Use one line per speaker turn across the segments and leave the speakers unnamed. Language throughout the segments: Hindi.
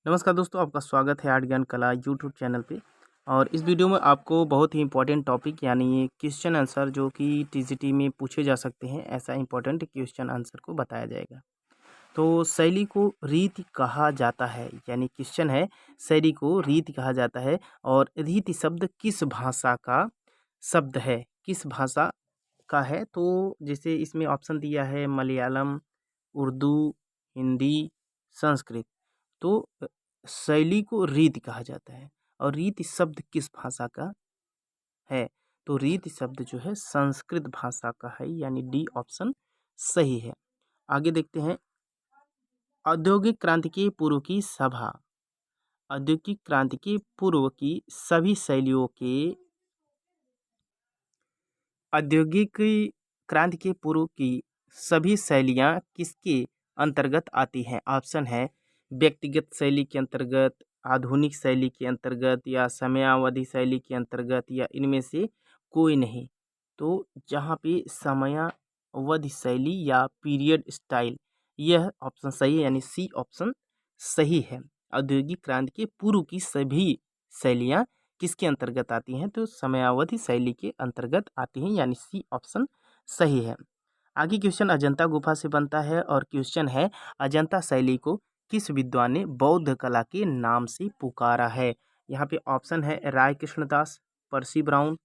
नमस्कार दोस्तों, आपका स्वागत है आर्ट ज्ञान कला यूट्यूब चैनल पे। और इस वीडियो में आपको बहुत ही इम्पोर्टेंट टॉपिक यानी क्वेश्चन आंसर जो कि टीजीटी में पूछे जा सकते हैं, ऐसा इम्पोर्टेंट क्वेश्चन आंसर को बताया जाएगा। तो शैली को रीति कहा जाता है, यानी क्वेश्चन है शैली को रीति कहा जाता है। और रीति शब्द किस भाषा का शब्द है, किस भाषा का है? तो जैसे इसमें ऑप्शन दिया है मलयालम, उर्दू, हिंदी, संस्कृत। तो शैली को रीति कहा जाता है और रीति शब्द किस भाषा का है? तो रीति शब्द जो है संस्कृत भाषा का है, यानी डी ऑप्शन सही है। आगे देखते हैं। औद्योगिक क्रांति के पूर्व की सभा, औद्योगिक क्रांति के पूर्व की सभी शैलियों के औद्योगिक क्रांति के पूर्व की सभी शैलियाँ किसके अंतर्गत आती हैं? ऑप्शन है व्यक्तिगत शैली के अंतर्गत, आधुनिक शैली के अंतर्गत, या समयावधि शैली के अंतर्गत, या इनमें से कोई नहीं। तो जहाँ पे समयावधि शैली या पीरियड स्टाइल, यह ऑप्शन सही है, यानी सी ऑप्शन सही है। औद्योगिक क्रांति के पूर्व की सभी शैलियाँ किसके अंतर्गत आती हैं? तो समयावधि शैली के अंतर्गत आती हैं, यानी सी ऑप्शन सही है। आगे क्वेश्चन अजंता गुफा से बनता है और क्वेश्चन है अजंता शैली को किस विद्वान ने बौद्ध कला के नाम से पुकारा है? यहाँ पे ऑप्शन है राय कृष्णदास, पर्सी ब्राउन,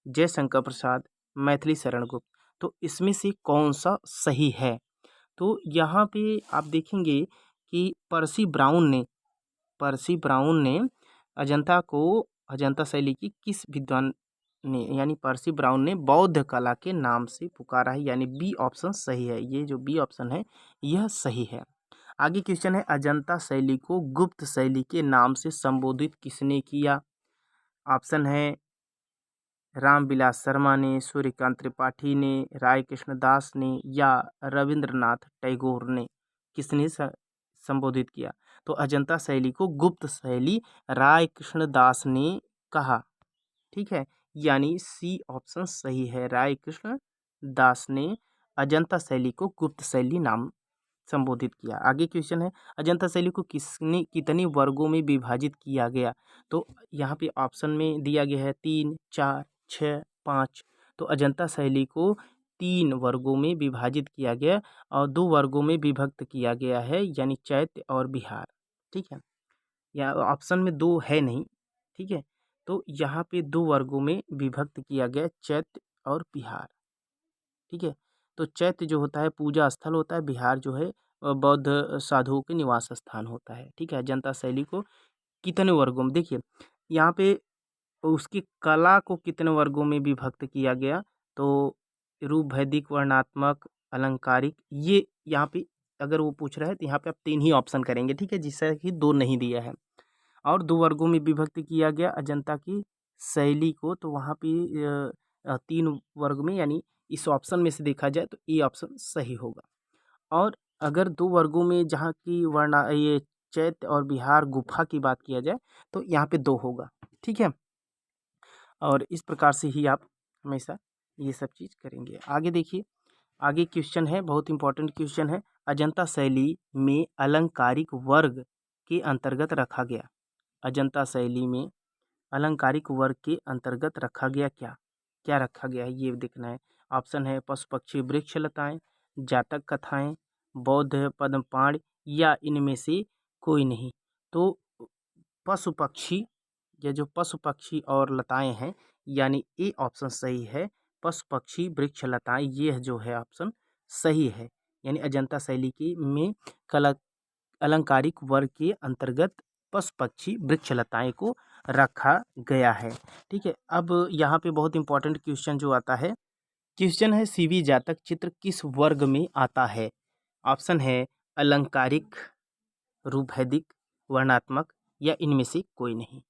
जयशंकर प्रसाद, मैथिली शरण गुप्त। तो इसमें से कौन सा सही है? तो यहाँ पे आप देखेंगे कि पर्सी ब्राउन ने अजंता शैली की किस विद्वान ने, यानी पर्सी ब्राउन ने बौद्ध कला के नाम से पुकारा है, यानी बी ऑप्शन सही है। ये जो बी ऑप्शन है यह सही है। आगे क्वेश्चन है अजंता शैली को गुप्त शैली के नाम से संबोधित किसने किया? ऑप्शन है रामविलास शर्मा ने, सूर्यकांत त्रिपाठी ने, राय कृष्णदास ने, या रविंद्रनाथ टैगोर ने। किसने संबोधित किया? तो अजंता शैली को गुप्त शैली राय कृष्णदास ने कहा। ठीक है, यानी सी ऑप्शन सही है। राय कृष्ण दास ने अजंता शैली को गुप्त शैली नाम संबोधित किया। आगे क्वेश्चन है अजंता शैली को किसने कितने वर्गों में विभाजित किया गया? तो यहाँ पे ऑप्शन में दिया गया है 3, 4, 6, 5। तो अजंता शैली को 3 वर्गों में विभाजित किया गया और 2 वर्गों में विभक्त किया गया है, यानी चैत्य और बिहार। ठीक है, या ऑप्शन में 2 है नहीं। ठीक है, तो यहाँ पे 2 वर्गों में विभक्त किया गया, चैत्य और बिहार। ठीक है, तो चैत्य जो होता है पूजा स्थल होता है, बिहार जो है बौद्ध साधुओं के निवास स्थान होता है। ठीक है, जनता शैली को कितने वर्गों में, देखिए यहाँ पे उसकी कला को कितने वर्गों में विभक्त किया गया? तो रूप, वैदिक, वर्णात्मक, अलंकारिक, ये यहाँ पे अगर वो पूछ रहा है तो यहाँ पे आप 3 ही ऑप्शन करेंगे। ठीक है, जिससे कि 2 नहीं दिया है। और 2 वर्गों में विभक्त किया गया अजंता की शैली को, तो वहाँ पे 3 वर्ग में, यानी इस ऑप्शन में से देखा जाए तो ए ऑप्शन सही होगा। और अगर 2 वर्गों में जहाँ की ये चैत्य और बिहार गुफा की बात किया जाए तो यहाँ पे 2 होगा। ठीक है, और इस प्रकार से ही आप हमेशा ये सब चीज़ करेंगे। आगे देखिए, आगे क्वेश्चन है, बहुत इंपॉर्टेंट क्वेश्चन है। अजंता शैली में अलंकारिक वर्ग के अंतर्गत रखा गया, अजंता शैली में अलंकारिक वर्ग के अंतर्गत रखा गया क्या? क्या रखा गया है ये देखना है। ऑप्शन है पशु पक्षी वृक्ष लताएं, जातक कथाएं, बौद्ध पद्मपाण, या इनमें से कोई नहीं। तो पशु पक्षी, ये जो पशु पक्षी और लताएं हैं, यानी ए ऑप्शन सही है। पशु पक्षी वृक्ष लताएं, ये जो है ऑप्शन सही है। यानी अजंता शैली की में कला अलंकारिक वर्ग के अंतर्गत पशु पक्षी वृक्ष लताएं को रखा गया है। ठीक है, अब यहाँ पे बहुत इंपॉर्टेंट क्वेश्चन जो आता है, क्वेश्चन है सीवी जातक चित्र किस वर्ग में आता है? ऑप्शन है अलंकारिक, रूपभेदिक, वर्णात्मक, या इनमें से कोई नहीं।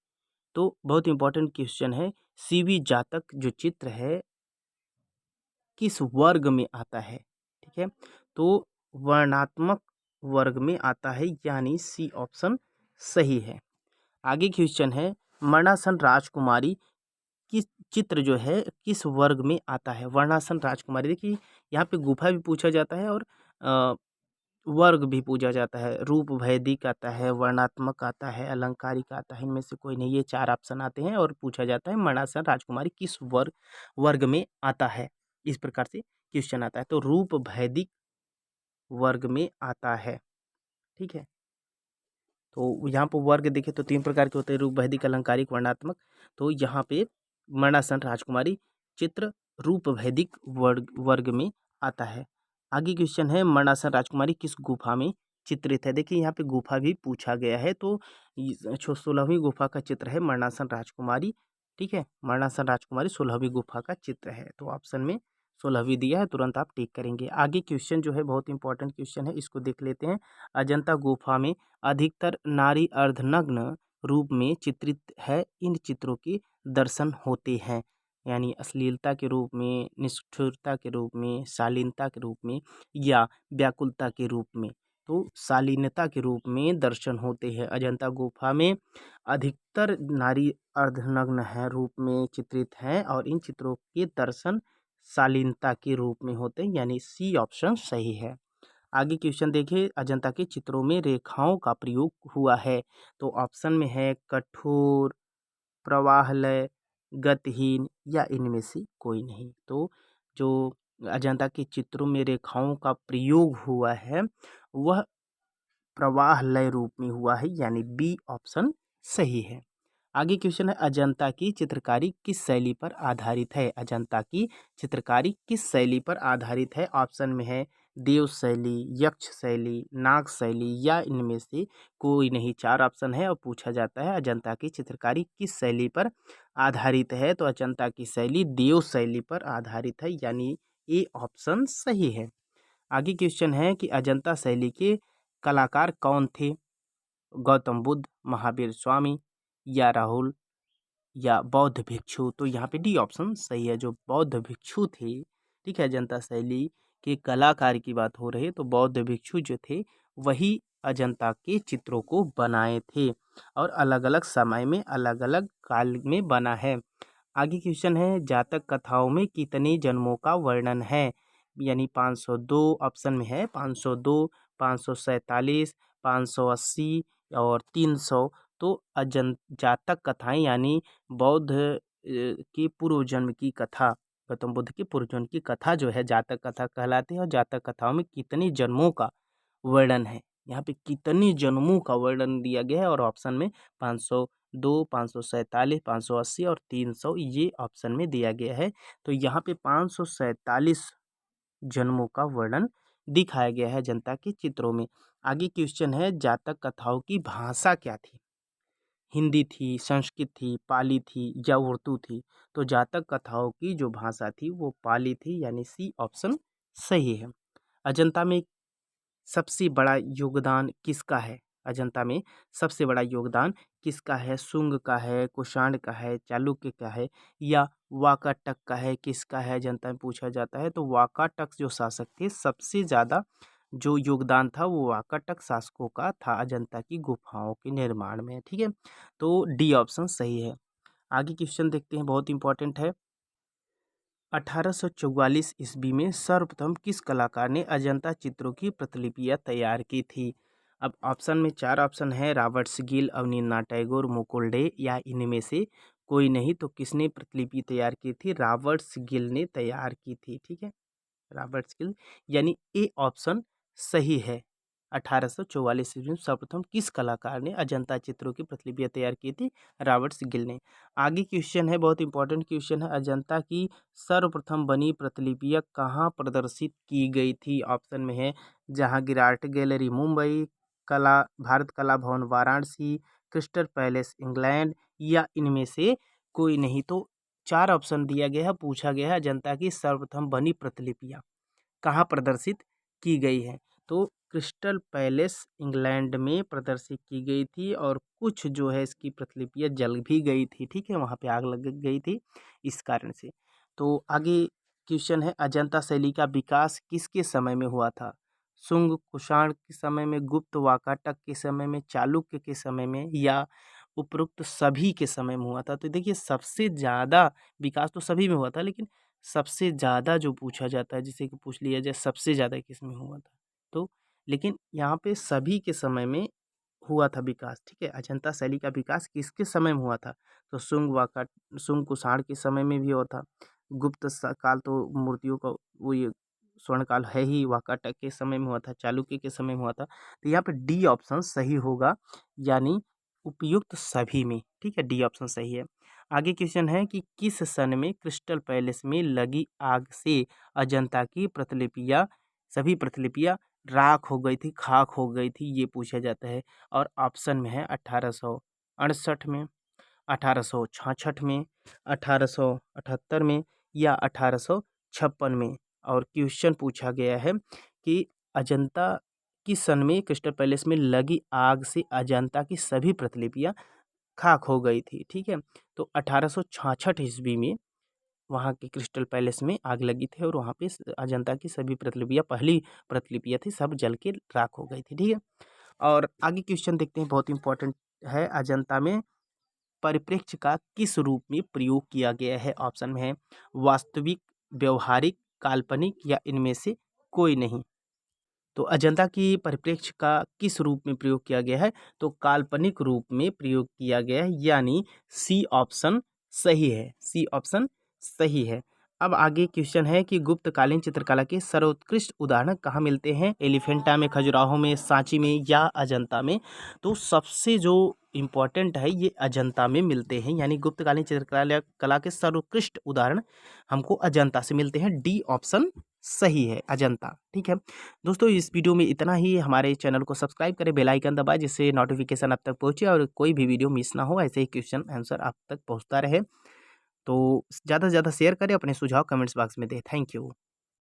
तो बहुत इंपॉर्टेंट क्वेश्चन है, सीवी जातक जो चित्र है किस वर्ग में आता है? ठीक है, तो वर्णात्मक वर्ग में आता है, यानी सी ऑप्शन सही है। आगे क्वेश्चन है मरणासन राजकुमारी किस चित्र जो है किस वर्ग में आता है? वर्णासन राजकुमारी, देखिए यहाँ पे गुफा भी पूछा जाता है और वर्ग भी पूछा जाता है, रूप वैदिक आता है, वर्णात्मक आता है, अलंकारिक आता है, इनमें से कोई नहीं। ये 4 ऑप्शन आते हैं और पूछा जाता है मणासन राजकुमारी किस वर्ग वर्ग में आता है, इस प्रकार से क्वेश्चन आता है। तो रूप वैदिक वर्ग में आता है, ठीक है। तो यहाँ पर वर्ग देखें तो 3 प्रकार के होते हैं, रूप वैदिक, अलंकारिक, वर्णात्मक। तो यहाँ पे मणासन राजकुमारी चित्र रूप वैदिक वर्ग में आता है। आगे क्वेश्चन है मणासन राजकुमारी किस गुफा में चित्रित है। देखिए यहाँ पे गुफा भी पूछा गया है, तो 16वीं गुफा का चित्र है मणासन राजकुमारी, ठीक है। मणासन राजकुमारी 16वीं गुफा का चित्र है, तो ऑप्शन में 16वीं दिया है, तुरंत आप टिक करेंगे। आगे क्वेश्चन जो है बहुत इंपॉर्टेंट क्वेश्चन है, इसको देख लेते हैं। अजंता गुफा में अधिकतर नारी अर्धनग्न रूप में चित्रित है, इन चित्रों के दर्शन होते हैं, यानी अश्लीलता के रूप में, निष्ठुरता के रूप में, शालीनता के रूप में या व्याकुलता के रूप में। तो शालीनता के रूप में दर्शन होते हैं। अजंता गुफा में अधिकतर नारी अर्धनग्न है रूप में चित्रित हैं और इन चित्रों के दर्शन शालीनता के रूप में होते हैं, यानी सी ऑप्शन सही है। आगे क्वेश्चन देखिए, अजंता के चित्रों में रेखाओं का प्रयोग हुआ है, तो ऑप्शन में है कठोर, प्रवाहलय, गतिहीन या इनमें से कोई नहीं। तो जो अजंता के चित्रों में रेखाओं का प्रयोग हुआ है वह प्रवाह लय रूप में हुआ है, यानी बी ऑप्शन सही है। आगे क्वेश्चन है अजंता की चित्रकारी किस शैली पर आधारित है। अजंता की चित्रकारी किस शैली पर आधारित है। ऑप्शन में है देव शैली, यक्ष शैली, नाग शैली या इनमें से कोई नहीं। 4 ऑप्शन है और पूछा जाता है अजंता की चित्रकारी किस शैली पर आधारित है, तो अजंता की शैली देव शैली पर आधारित है, यानी ए ऑप्शन सही है। आगे क्वेश्चन है कि अजंता शैली के कलाकार कौन थे। गौतम बुद्ध, महावीर स्वामी या राहुल या बौद्ध भिक्षु। तो यहाँ पे डी ऑप्शन सही है, जो बौद्ध भिक्षु थे, ठीक है। अजंता शैली के कलाकार की बात हो रही है, तो बौद्ध भिक्षु जो थे वही अजंता के चित्रों को बनाए थे और अलग अलग समय में अलग अलग काल में बना है। आगे क्वेश्चन है जातक कथाओं में कितने जन्मों का वर्णन है, यानी 502 ऑप्शन में है, 502, 547, 580 और 300। तो जातक कथाएं यानी बौद्ध की पूर्व जन्म की कथा, गौतम बुद्ध की पूर्व जन्म की कथा जो है जातक कथा कहलाती है। और जातक कथाओं में कितने जन्मों का वर्णन है, यहाँ पे कितने जन्मों का वर्णन दिया गया है, और ऑप्शन में 502, 547, 580 और 300 ये ऑप्शन में दिया गया है। तो यहाँ पे 547 जन्मों का वर्णन दिखाया गया है जनता के चित्रों में। आगे क्वेश्चन है जातक कथाओं की भाषा क्या थी। हिंदी थी, संस्कृत थी, पाली थी या उर्दू थी। तो जातक कथाओं की जो भाषा थी वो पाली थी, यानी सी ऑप्शन सही है। अजंता में सबसे बड़ा योगदान किसका है। अजंता में सबसे बड़ा योगदान किसका है। शुंग का है, कुषाण का है, चालुक्य का है या वाकाटक का है, किसका है अजंता में पूछा जाता है। तो वाकाटक जो शासक थे सबसे ज़्यादा जो योगदान था वो वाकाटक शासकों का था अजंता की गुफाओं के निर्माण में, ठीक है। तो डी ऑप्शन सही है। आगे क्वेश्चन देखते हैं, बहुत इंपॉर्टेंट है। 1844 ईस्वी में सर्वप्रथम किस कलाकार ने अजंता चित्रों की प्रतिलिपियां तैयार की थी। अब ऑप्शन में 4 ऑप्शन है, रॉबर्ट्स गिल, अवनींद्रनाथ टैगोर, मुकुल डे या इनमें से कोई नहीं। तो किसने प्रतिलिपि तैयार की थी। रॉबर्ट्स गिल ने तैयार की थी, ठीक है। रॉबर्ट्स गिल, यानी ए ऑप्शन सही है। 1844 ईस्वी में सर्वप्रथम किस कलाकार ने अजंता चित्रों की प्रतिलिपियां तैयार की थी। रॉबर्ट्स गिल ने। आगे क्वेश्चन है, बहुत इंपॉर्टेंट क्वेश्चन है, अजंता की सर्वप्रथम बनी प्रतिलिपियां कहाँ प्रदर्शित की गई थी। ऑप्शन में है जहांगीर आर्ट गैलरी मुंबई, कला भारत कला भवन वाराणसी, क्रिस्टल पैलेस इंग्लैंड या इनमें से कोई नहीं। तो 4 ऑप्शन दिया गया है, पूछा गया है अजंता की सर्वप्रथम बनी प्रतिलिपियां कहाँ प्रदर्शित की गई है। तो क्रिस्टल पैलेस इंग्लैंड में प्रदर्शित की गई थी और कुछ जो है इसकी प्रतिलिपियां जल भी गई थी, ठीक है, वहाँ पे आग लग गई थी इस कारण से। तो आगे क्वेश्चन है अजंता शैली का विकास किसके समय में हुआ था। शुंग कुषाण के समय में, गुप्त वाकाटक के समय में, चालुक्य के समय में या उपरोक्त सभी के समय में हुआ था। तो देखिए सबसे ज़्यादा विकास तो सभी में हुआ था, लेकिन सबसे ज़्यादा जो पूछा जाता है, जिसे कि पूछ लिया जाए सबसे ज़्यादा किस में हुआ था, तो लेकिन यहाँ पे सभी के समय में हुआ था विकास, ठीक है। अजंता शैली का विकास किसके समय में हुआ था? तो शुंग कुषाण के समय में भी हुआ था। गुप्त काल तो मूर्तियों का वो ये स्वर्ण काल है ही, वाकाटक के समय में हुआ था, चालुक्य के समय में हुआ था। तो यहाँ पे डी ऑप्शन सही होगा, यानी उपयुक्त सभी में, ठीक है, डी ऑप्शन सही है। आगे क्वेश्चन है कि किस सन में क्रिस्टल पैलेस में लगी आग से अजंता की प्रतिलिपियां, सभी प्रतिलिपियां राख हो गई थी, खाक हो गई थी, ये पूछा जाता है। और ऑप्शन में है 1868 में, 1866 में, 1878 में या 1856 में। और क्वेश्चन पूछा गया है कि अजंता किस सन में क्रिस्टल पैलेस में लगी आग से अजंता की सभी प्रतिलिपियां खाक हो गई थी, ठीक है। तो 1866 ईस्वी में वहाँ के क्रिस्टल पैलेस में आग लगी थी और वहाँ पे अजंता की सभी प्रतिलिपियां, पहली प्रतिलिपियां थी, सब जल के राख हो गई थी, ठीक है। और आगे क्वेश्चन देखते हैं, बहुत इंपॉर्टेंट है। अजंता में परिप्रेक्ष्य का किस रूप में प्रयोग किया गया है? ऑप्शन में है वास्तविक, व्यवहारिक, काल्पनिक या इनमें से कोई नहीं। तो अजंता की परिप्रेक्ष्य का किस रूप में प्रयोग किया गया है? तो काल्पनिक रूप में प्रयोग किया गया है, यानी सी ऑप्शन सही है, सी ऑप्शन सही है। अब आगे क्वेश्चन है कि गुप्तकालीन चित्रकला के सर्वोत्कृष्ट उदाहरण कहाँ मिलते हैं? एलिफेंटा में, खजुराहो में, सांची में या अजंता में? तो सबसे जो इम्पोर्टेंट है ये अजंता में मिलते हैं, यानी गुप्तकालीन चित्रकला के सर्वोत्कृष्ट उदाहरण हमको अजंता से मिलते हैं। डी ऑप्शन सही है, अजंता, ठीक है। दोस्तों इस वीडियो में इतना ही। हमारे चैनल को सब्सक्राइब करें, बेल आइकन दबाएं, जिससे नोटिफिकेशन आप तक पहुंचे और कोई भी वीडियो मिस ना हो, ऐसे ही क्वेश्चन आंसर आप तक पहुंचता रहे। तो ज़्यादा से ज़्यादा शेयर करें, अपने सुझाव कमेंट्स बॉक्स में दें। Thank you.